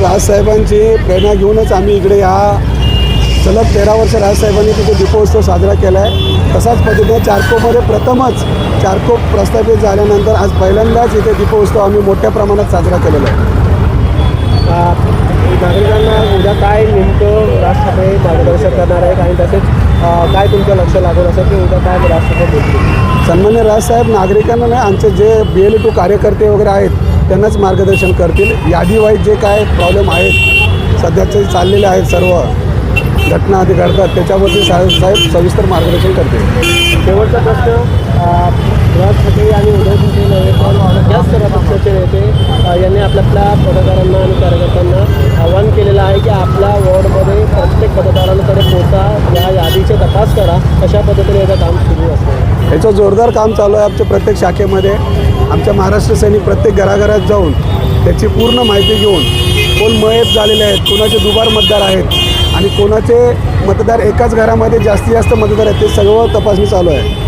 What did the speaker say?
राजसाहेबांची प्रेरणा घेऊनच आम्ही इकडे या सलग 13 वर्ष राजसाहेबांनी तिथे दीपोत्सव साजरा केला आहे। तसाच पद्धतीने चारकोपमध्ये प्रथमच चारकोप प्रस्थापित झाल्यानंतर आज पहिल्यांदाच इथे दीपोत्सव आम्ही मोठ्या प्रमाणात साजरा केलेला आहे। नागरिकांना उद्या काय नेमकं राज ठाकरे मार्गदर्शन करणार आहे आणि तसेच काय तुमचं लक्ष लागून असं की उद्या काय राज ठाकरे बोलतील? सन्मान्य राजसाहेब नागरिकांना नाही, आमचे जे BLE-2 कार्यकर्ते वगैरे आहेत त्यांनाच मार्गदर्शन करतील। यादीवाईज जे काय प्रॉब्लेम आहेत सध्याचे चाललेले आहेत सर्व घटना आधी घडतात त्याच्यावरती साहेब सविस्तर मार्गदर्शन करतील। शेवटचा प्रश्न, राज ठाकरे आणि उद्धव ठाकरे नव्हे पण याच सर्व पक्षाचे नेते यांनी आपल्या पत्रकारांना आणि कार्यकर्त्यांना आवाहन केलेलं आहे की आपल्या वॉर्डमध्ये प्रत्येक मतदारांकडे पोचा, या यादीचे तपास करा, अशा पद्धतीने याचं काम सुरू असतं। याचं जोरदार काम चालू आहे आमच्या प्रत्येक शाखेमध्ये। आमच्या महाराष्ट्र सैनिक प्रत्येक घराघरात जाऊन त्याची पूर्ण माहिती घेऊन कोण मयत झालेले आहेत, कोणाचे दुबार मतदार आहेत आणि कोणाचे मतदार एकाच घरामध्ये जास्तीत जास्त मतदार आहेत ते सर्व तपासणी चालू आहे।